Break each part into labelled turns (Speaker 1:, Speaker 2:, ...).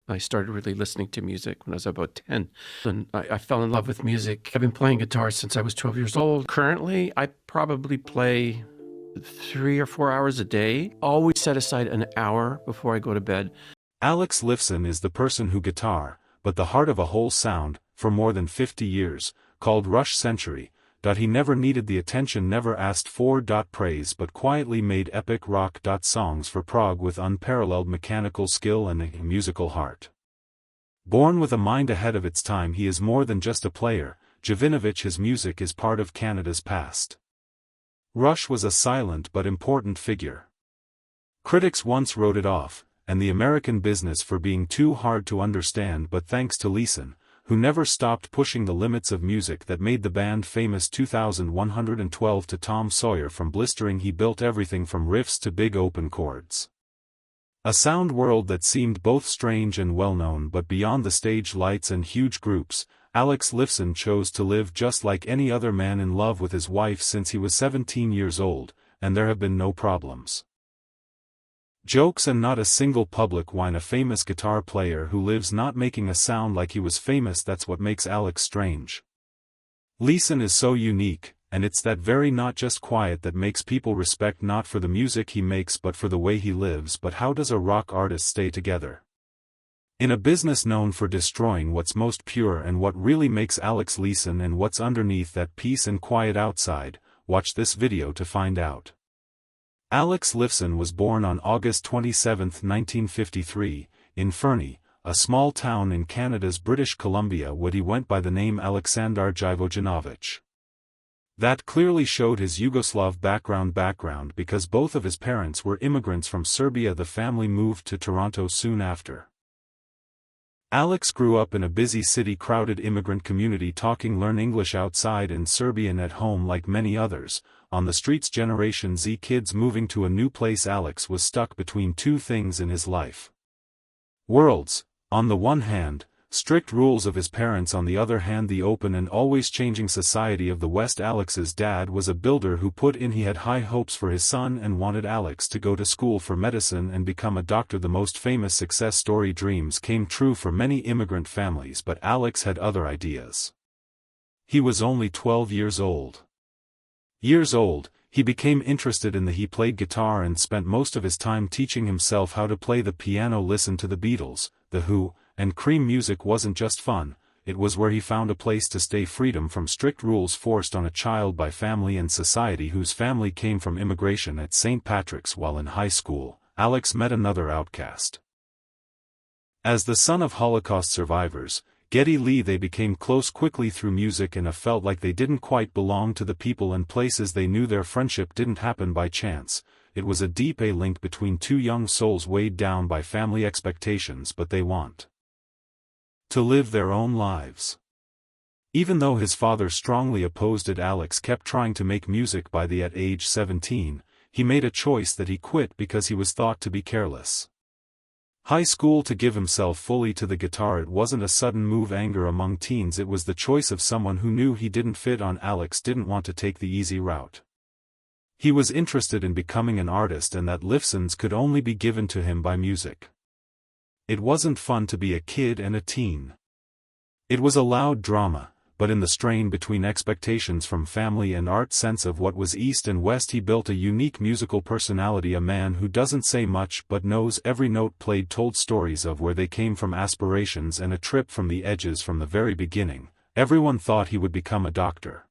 Speaker 1: I started really listening to music when I was about 10, and I fell in love with music. I've been playing guitar since I was 12 years old. Currently, I probably play 3 or 4 hours a day. Always set aside an hour before I go to bed.
Speaker 2: Alex Lifeson is the person who guitar, but the heart of a whole sound, for more than 50 years, called Rush Century. He never needed the attention, never asked for praise, but quietly made epic rock songs for prog with unparalleled mechanical skill and a musical heart. Born with a mind ahead of its time, he is more than just a player. Jovinovic, his music is part of Canada's past. Rush was a silent but important figure. Critics once wrote it off, and the American business for being too hard to understand, but thanks to Lifeson, who never stopped pushing the limits of music that made the band famous. 2112 to Tom Sawyer. From blistering, he built everything from riffs to big open chords. A sound world that seemed both strange and well-known, but beyond the stage lights and huge groups, Alex Lifeson chose to live just like any other man, in love with his wife since he was 17 years old, and there have been no problems. Jokes and not a single public whine. A famous guitar player who lives not making a sound like he was famous. That's what makes Alex strange. Lifeson is so unique, and it's that very not just quiet that makes people respect, not for the music he makes but for the way he lives. But how does a rock artist stay together? In a business known for destroying what's most pure and what really makes Alex Lifeson, and what's underneath that peace and quiet outside, watch this video to find out. Alex Lifeson was born on August 27, 1953, in Fernie, a small town in Canada's British Columbia. He went by the name Aleksandar Jivojinovic. That clearly showed his Yugoslav background because both of his parents were immigrants from Serbia. The family moved to Toronto soon after. Alex grew up in a busy city, crowded immigrant community, learn English outside and Serbian at home. Like many others on the streets, Generation Z kids moving to a new place, Alex was stuck between two things in his life worlds. On the one hand, strict rules of his parents; on the other hand, the open and always changing society of the West. Alex's dad was a builder who he had high hopes for his son and wanted Alex to go to school for medicine and become a doctor. The most famous success story. Dreams came true for many immigrant families, but Alex had other ideas. He was only 12 years old. He became interested in he played guitar and spent most of his time teaching himself how to play the piano. Listen to the Beatles, The Who, and Cream. Music wasn't just fun, it was where he found a place to stay, freedom from strict rules forced on a child by family and society, whose family came from immigration. At St. Patrick's while in high school, Alex met another outcast. As the son of Holocaust survivors, Geddy Lee, they became close quickly through music and felt like they didn't quite belong to the people and places they knew. Their friendship didn't happen by chance, it was a deep link between two young souls weighed down by family expectations, but they want to live their own lives. Even though his father strongly opposed it, Alex kept trying to make music. At age 17, he made a choice that he quit because he was thought to be careless. High school, to give himself fully to the guitar. It wasn't a sudden move, anger among teens, it was the choice of someone who knew he didn't fit on. Alex didn't want to take the easy route. He was interested in becoming an artist, and that Lifeson's could only be given to him by music. It wasn't fun to be a kid and a teen. It was a loud drama, but in the strain between expectations from family and art, sense of what was East and West, he built a unique musical personality. A man who doesn't say much but knows every note played, told stories of where they came from, aspirations and a trip from the edges. From the very beginning, everyone thought he would become a doctor.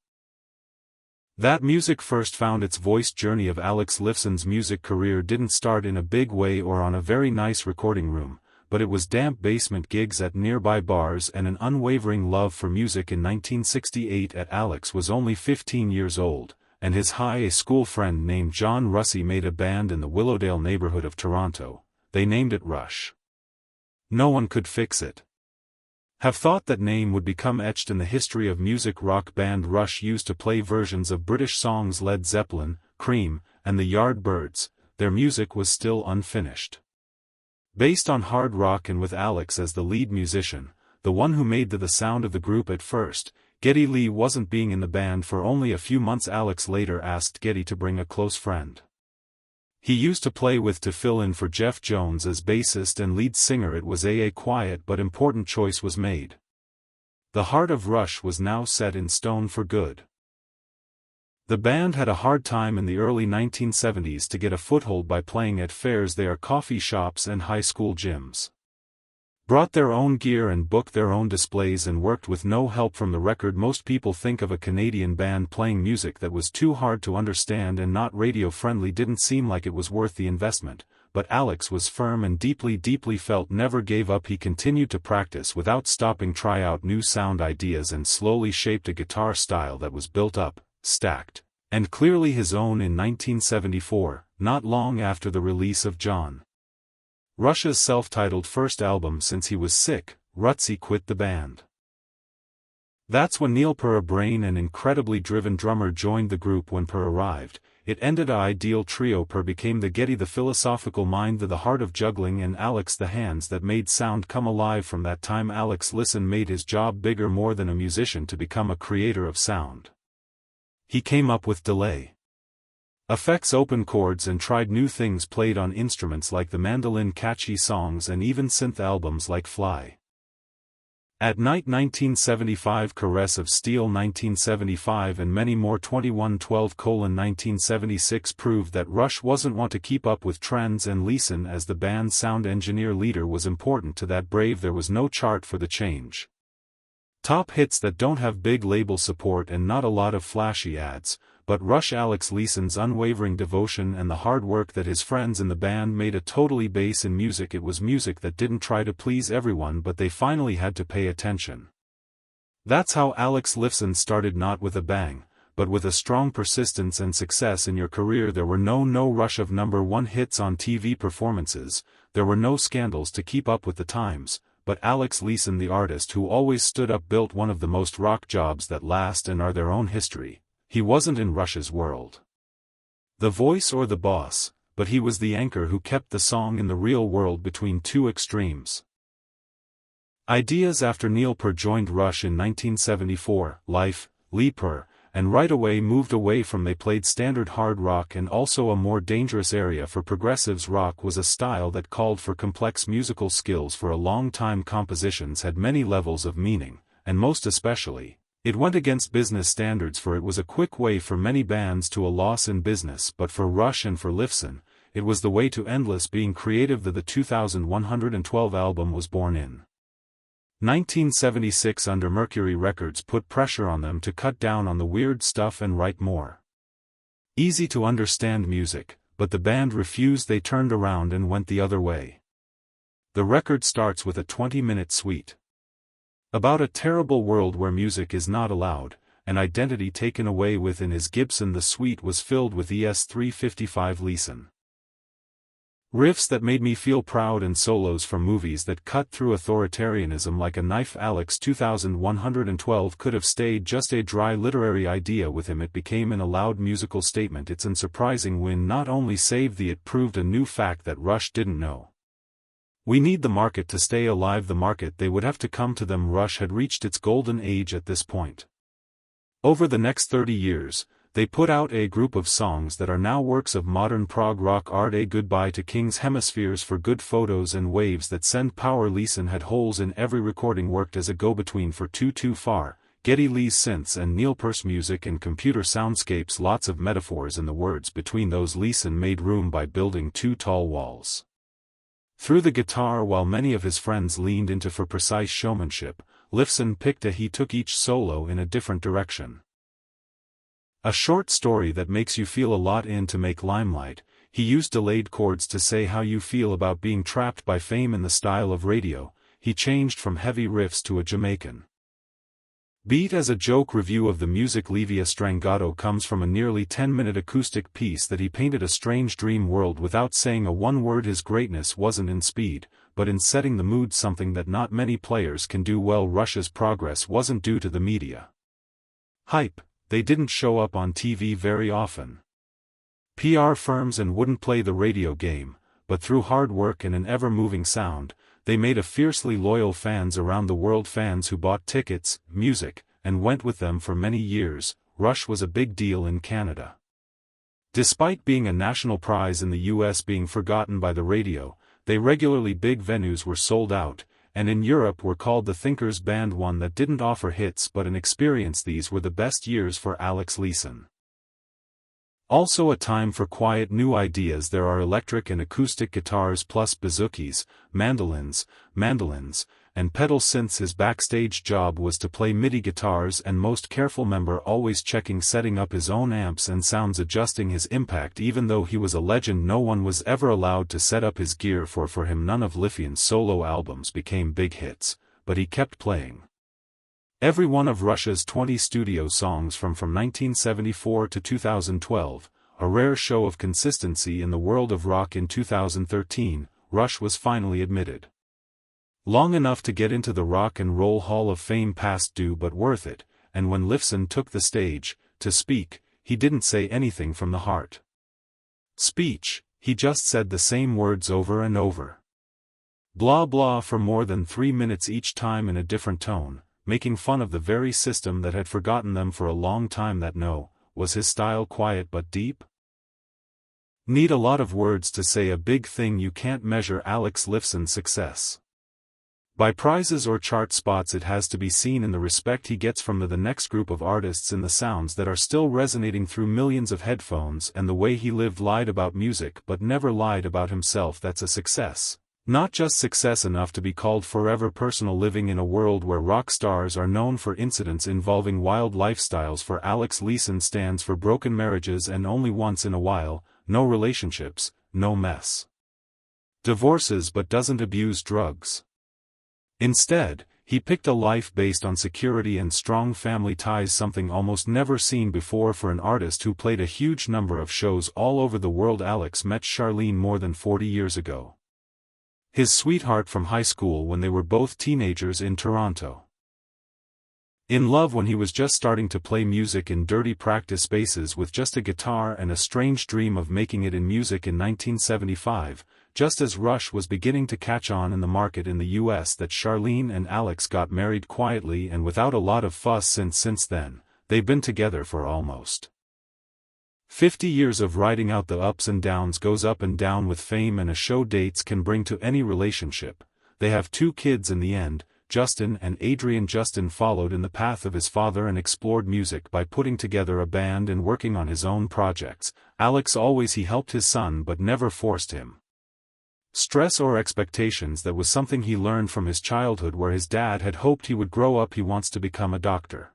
Speaker 2: That music first found its voice. Journey of Alex Lifeson's music career didn't start in a big way or on a very nice recording room, but it was damp basement gigs at nearby bars and an unwavering love for music. In 1968, Alex was only 15 years old, and his high school friend named John Russey made a band in the Willowdale neighborhood of Toronto. They named it Rush. No one could fix it. Have thought that name would become etched in the history of music. Rock band Rush used to play versions of British songs, Led Zeppelin, Cream, and the Yardbirds. Their music was still unfinished. Based on hard rock and with Alex as the lead musician, the one who made the sound of the group at first, Geddy Lee wasn't being in the band for only a few months. Alex later asked Geddy to bring a close friend. He used to play with to fill in for Jeff Jones as bassist and lead singer. It was a quiet but important choice was made. The heart of Rush was now set in stone for good. The band had a hard time in the early 1970s to get a foothold by playing at fairs. They are coffee shops and high school gyms. Brought their own gear and booked their own displays and worked with no help from the record. Most people think of a Canadian band playing music that was too hard to understand and not radio-friendly. Didn't seem like it was worth the investment, but Alex was firm and deeply felt. Never gave up. He continued to practice without stopping, try out new sound ideas, and slowly shaped a guitar style that was built up, stacked, and clearly his own. In 1974, not long after the release of John Rush's self-titled first album since he was sick, Rutsey quit the band. That's when Neil Peart, a brain and incredibly driven drummer, joined the group. When Peart arrived, it ended an ideal trio. Peart became the Getty, the philosophical mind, the heart of juggling, and Alex the hands that made sound come alive. From that time, Alex Lifson made his job bigger, more than a musician, to become a creator of sound. He came up with delay effects, open chords, and tried new things. Played on instruments like the mandolin, catchy songs, and even synth albums like Fly at Night 1975, Caress of Steel 1975, and many more. 2112:1976 proved that Rush wasn't want to keep up with trends, and Lifson as the band's sound engineer leader was important to that. Brave, there was no chart for the change. Top hits that don't have big label support and not a lot of flashy ads, but Rush. Alex Lifson's unwavering devotion and the hard work that his friends in the band made a totally base in music. It was music that didn't try to please everyone, but they finally had to pay attention. That's how Alex Lifson started, not with a bang, but with a strong persistence and success. In your career there were no rush of #1 hits on TV performances, there were no scandals to keep up with the times, but Alex Lifson, the artist who always stood up, built one of the most rock jobs that last and are their own history. He wasn't in Rush's world the voice or the boss, but he was the anchor who kept the song in the real world between two extremes. Ideas. After Neil Peart joined Rush in 1974, Lee Peart, and right away moved away from. They played standard hard rock, and also a more dangerous area for progressives. Rock was a style that called for complex musical skills. For a long time, compositions had many levels of meaning, and most especially, it went against business standards. For it was a quick way for many bands to a loss in business, but for Rush and for Lifson, it was the way to endless being creative. The 2112 album was born in 1976 under Mercury Records put pressure on them to cut down on the weird stuff and write more easy to understand music, but the band refused. They turned around and went the other way. The record starts with a 20-minute suite about a terrible world where music is not allowed, an identity taken away with. In his Gibson, the suite was filled with ES-355 Lifson riffs that made me feel proud, and solos from movies that cut through authoritarianism like a knife. Alex 2112 could have stayed just a dry literary idea. With him it became an loud musical statement. Its unsurprising win not only saved it proved a new fact that Rush didn't know. We need the market to stay alive. The market, they would have to come to them. Rush had reached its golden age at this point. Over the next 30 years, they put out a group of songs that are now works of modern prog rock art. A Goodbye to King's Hemispheres for Good Photos and Waves That Send Power. Lifson had holes in every recording, worked as a go-between for Too Far, Geddy Lee's synths and Neil Peart's music and computer soundscapes. Lots of metaphors in the words between those. Lifson made room by building two tall walls through the guitar, while many of his friends leaned into for precise showmanship. Lifson picked he took each solo in a different direction. A short story that makes you feel a lot in to make Limelight. He used delayed chords to say how you feel about being trapped by fame in the style of radio. He changed from heavy riffs to a Jamaican beat as a joke. Review of the music. Levia Strangato comes from a nearly 10-minute acoustic piece that he painted a strange dream world without saying a one word. His greatness wasn't in speed, but in setting the mood, something that not many players can do well. Rush's progress wasn't due to the media hype. They didn't show up on TV very often. PR firms and wouldn't play the radio game, but through hard work and an ever-moving sound, they made a fiercely loyal fans around the world, fans who bought tickets, music, and went with them for many years. Rush was a big deal in Canada. Despite being a national prize in the US being forgotten by the radio, they regularly big venues were sold out, and in Europe were called the Thinkers Band. One that didn't offer hits but an experience. These were the best years for Alex Lifeson. Also a time for quiet new ideas. There are electric and acoustic guitars plus bouzouki, mandolins, and pedal synths. His backstage job was to play MIDI guitars and most careful member, always checking, setting up his own amps and sounds, adjusting his impact. Even though he was a legend, no one was ever allowed to set up his gear, for him none of Lifeson's solo albums became big hits, but he kept playing. Every one of Rush's 20 studio songs from 1974 to 2012, a rare show of consistency in the world of rock. In 2013, Rush was finally admitted. Long enough to get into the Rock and Roll Hall of Fame, past due but worth it, and when Lifeson took the stage to speak, he didn't say anything from the heart. Speech, he just said the same words over and over. Blah blah for more than 3 minutes each time in a different tone, making fun of the very system that had forgotten them for a long time. That was his style, quiet but deep. Need a lot of words to say a big thing. You can't measure Alex Lifeson's success by prizes or chart spots. It has to be seen in the respect he gets from the next group of artists, in the sounds that are still resonating through millions of headphones, and the way he lied about music but never lied about himself. That's a success. Not just success enough to be called forever personal. Living in a world where rock stars are known for incidents involving wild lifestyles, for Alex Lifeson stands for broken marriages and only once in a while, no relationships, no mess. Divorces, but doesn't abuse drugs. Instead, he picked a life based on security and strong family ties, something almost never seen before for an artist who played a huge number of shows all over the world. Alex met Charlene more than 40 years ago. His sweetheart from high school when they were both teenagers in Toronto. In love when he was just starting to play music in dirty practice spaces with just a guitar, and a strange dream of making it in music in 1975, just as Rush was beginning to catch on in the market in the US. That Charlene and Alex got married quietly and without a lot of fuss. Since then, they've been together for almost 50 years of riding out the ups and downs. Goes up and down with fame and a show dates can bring to any relationship. They have 2 kids in the end, Justin and Adrian. Justin followed in the path of his father and explored music by putting together a band and working on his own projects. Alex always he helped his son but never forced him stress or expectations. That was something he learned from his childhood, where his dad had hoped he would grow up. He wants to become a doctor.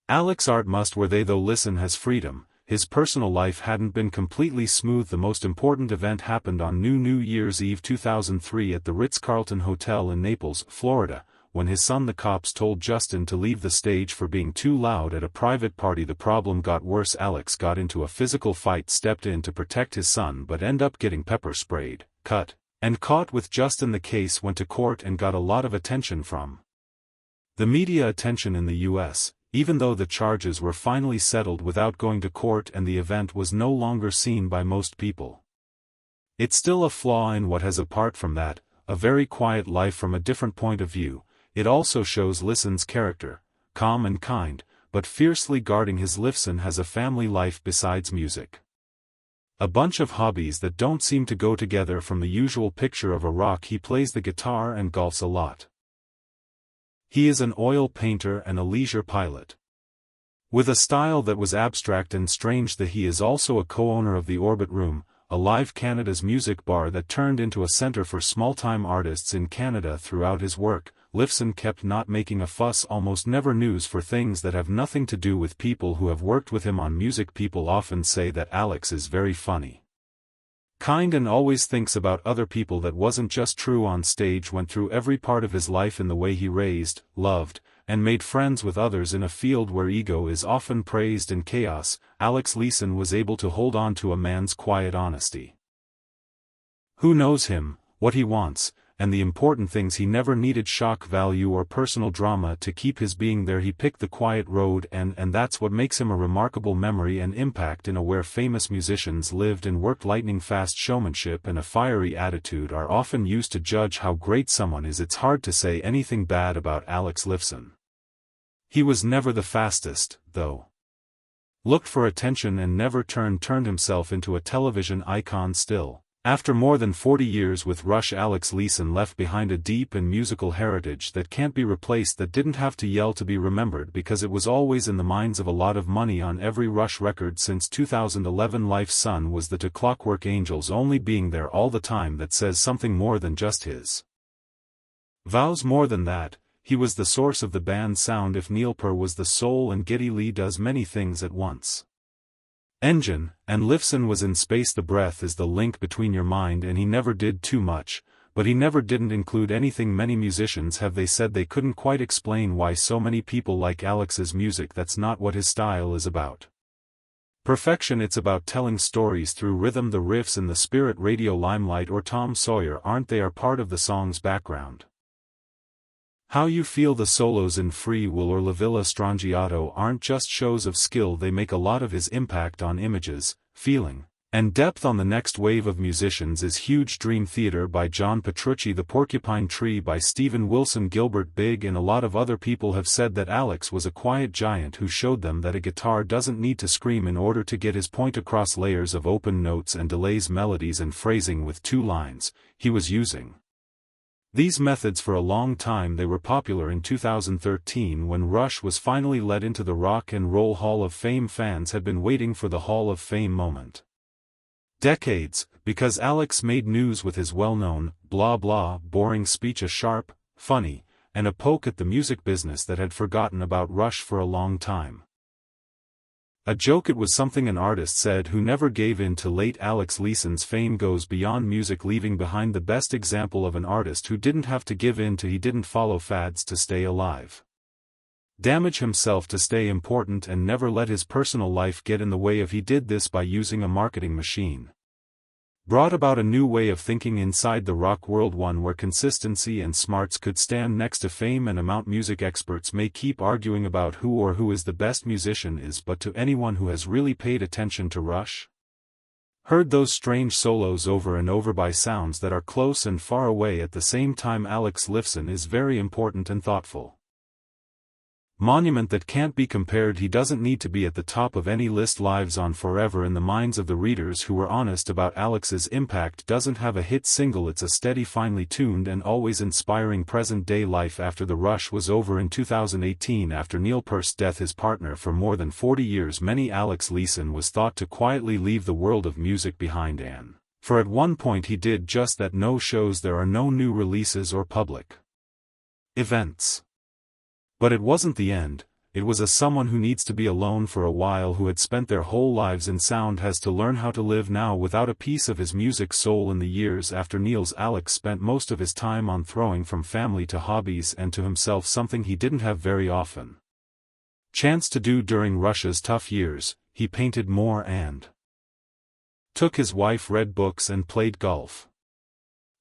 Speaker 2: Alex art must where they though Lifeson has freedom. His personal life hadn't been completely smooth. The most important event happened on New Year's Eve 2003 at the Ritz-Carlton Hotel in Naples, Florida, when his son the cops told Justin to leave the stage for being too loud at a private party. The problem got worse. Alex got into a physical fight, stepped in to protect his son but ended up getting pepper sprayed, cut, and caught with Justin. The case went to court and got a lot of attention from the media, attention in the US. Even though the charges were finally settled without going to court and the event was no longer seen by most people. It's still a flaw in what has, apart from that, a very quiet life from a different point of view. It also shows Lifeson's character, calm and kind, but fiercely guarding. His Lifeson has a family life besides music. A bunch of hobbies that don't seem to go together from the usual picture of a rock. He plays the guitar and golfs a lot. He is an oil painter and a leisure pilot. With a style that was abstract and strange. That he is also a co-owner of the Orbit Room, a Live Canada's music bar that turned into a center for small-time artists in Canada. Throughout his work, Lifeson kept not making a fuss, almost never news for things that have nothing to do with people who have worked with him on music. People often say that Alex is very funny, kind, and always thinks about other people. That wasn't just true on stage. Went through every part of his life in the way he raised, loved, and made friends with others. In a field where ego is often praised and chaos, Alex Lifeson was able to hold on to a man's quiet honesty. Who knows him, what he wants, and the important things. He never needed shock value or personal drama to keep his being there. He picked the quiet road, and that's what makes him a remarkable memory and impact in a where famous musicians lived and worked. Lightning fast showmanship and a fiery attitude are often used to judge how great someone is. It's hard to say anything bad about Alex Lifeson. He was never the fastest, though. looked for attention and never turned himself into a television icon still. After more than 40 years with Rush, Alex Lifeson left behind a deep and musical heritage that can't be replaced, that didn't have to yell to be remembered because it was always in the minds of a lot of money on every Rush record since 2011. Lifeson was the To Clockwork Angels only being there all the time that says something more than just his vows. More than that, he was the source of the band's sound. If Neil Peart was the soul and Geddy Lee does many things at once, engine, and Lifeson was in space. The breath is the link between your mind, and he never did too much, but he never didn't include anything. Many musicians have said they couldn't quite explain why so many people like Alex's music. That's not what his style is about perfection, it's about telling stories through rhythm. The riffs in the Spirit Radio, Limelight, or Tom Sawyer aren't, they are part of the song's background. How you feel. The solos in Free Will or La Villa Strangiato aren't just shows of skill, they make a lot of his impact on images, feeling, and depth. On the next wave of musicians is Huge Dream Theater by John Petrucci, The Porcupine Tree by Steven Wilson, Gilbert Big, and a lot of other people have said that Alex was a quiet giant who showed them that a guitar doesn't need to scream in order to get his point across. Layers of open notes and delays, melodies and phrasing with 2 lines. He was using these methods for a long time. They were popular in 2013 when Rush was finally let into the Rock and Roll Hall of Fame. Fans had been waiting for the Hall of Fame moment decades, because Alex made news with his well-known, blah blah, boring speech, a sharp, funny, and a poke at the music business that had forgotten about Rush for a long time. A joke. It was something an artist said who never gave in to. Late Alex Lifeson's fame goes beyond music, leaving behind the best example of an artist who didn't have to give in to, he didn't follow fads to stay alive, damage himself to stay important, and never let his personal life get in the way of. He did this by using a marketing machine, brought about a new way of thinking inside the rock world, one where consistency and smarts could stand next to fame and amount. Music experts may keep arguing about who is the best musician is, but to anyone who has really paid attention to Rush, heard those strange solos over and over by sounds that are close and far away at the same time, Alex Lifeson is very important and thoughtful. Monument that can't be compared. He doesn't need to be at the top of any list. Lives on forever in the minds of the readers who were honest about Alex's impact. Doesn't have a hit single, it's a steady, finely tuned and always inspiring present-day life. After the Rush was over in 2018, after Neil Peart's death, his partner for more than 40 years, Alex Lifeson was thought to quietly leave the world of music behind, for at one point he did just that. No shows, there are no new releases or public events. But it wasn't the end. It was someone who needs to be alone for a while, who had spent their whole lives in sound, has to learn how to live now without a piece of his music soul. In the years after Neil's, Alex spent most of his time on throwing from family to hobbies and to himself, something he didn't have very often chance to do during Rush's tough years. He painted more and took his wife, read books and played golf.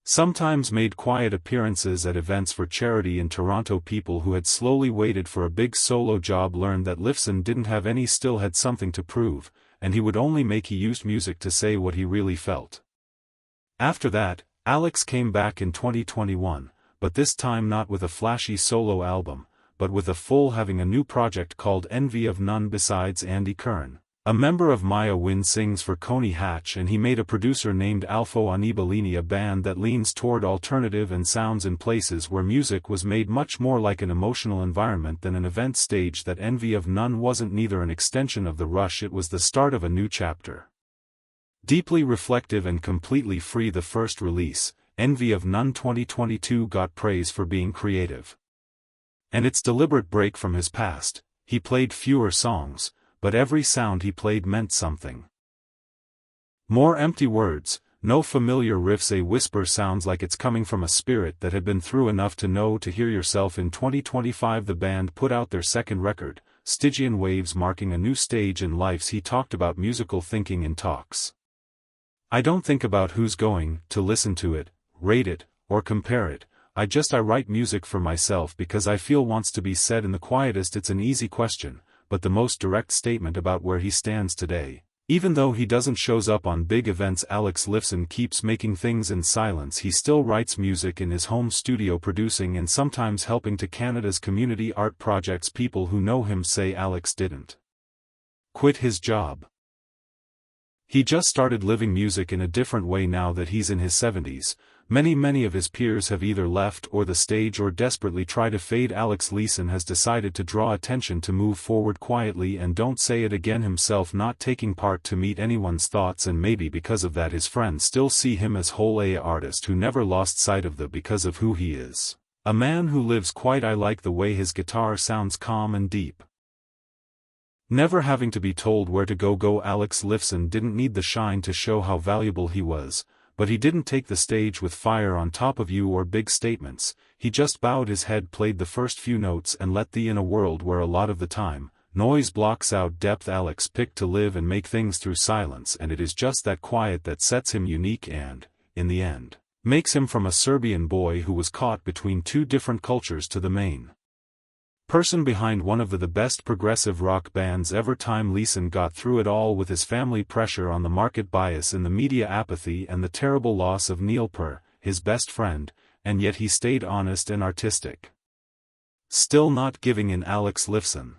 Speaker 2: Sometimes made quiet appearances at events for charity in Toronto. People who had slowly waited for a big solo job learned that Lifeson didn't have any, still had something to prove, and he would only make. He used music to say what he really felt. After that, Alex came back in 2021, but this time not with a flashy solo album, but with a full, having a new project called Envy of None. Besides Andy Kern, a member of Maya Win, sings for Coney Hatch, and he made a producer named Alfo Anibalini, a band that leans toward alternative and sounds in places where music was made much more like an emotional environment than an event stage. That Envy of None wasn't neither an extension of the Rush, it was the start of a new chapter. Deeply reflective and completely free. The first release, Envy of None 2022, got praise for being creative and its deliberate break from his past. He played fewer songs, but every sound he played meant something more. Empty words, no familiar riffs, a whisper sounds like it's coming from a spirit that had been through enough to know to hear yourself. In 2025 the band put out their second record, Stygian Waves, marking a new stage in lives. He talked about musical thinking in talks. I don't think about who's going to listen to it, rate it, or compare it. I write music for myself because I feel wants to be said in the quietest. It's an easy question, but the most direct statement about where he stands today. Even though he doesn't shows up on big events, Alex Lifeson keeps making things in silence. He still writes music in his home studio, producing and sometimes helping to Canada's community art projects. People who know him say Alex didn't quit his job. He just started living music in a different way now that he's in his 70s. Many of his peers have either left or the stage or desperately try to fade. Lifeson has decided to draw attention to move forward quietly and don't say it again himself, not taking part to meet anyone's thoughts, and maybe because of that his friends still see him as whole a artist who never lost sight of the because of who he is. A man who lives quiet. I like the way his guitar sounds calm and deep. Never having to be told where to go. Lifeson didn't need the shine to show how valuable he was, but he didn't take the stage with fire on top of you or big statements. He just bowed his head, played the first few notes and let the in a world where a lot of the time, noise blocks out depth. Alex picked to live and make things through silence, and it is just that quiet that sets him unique and, in the end, makes him from a Serbian boy who was caught between two different cultures to the main person behind one of the best progressive rock bands ever. Lifeson got through it all with his family pressure on the market, bias in the media, apathy, and the terrible loss of Neil Peart, his best friend, and yet he stayed honest and artistic. Still not giving in. Lifeson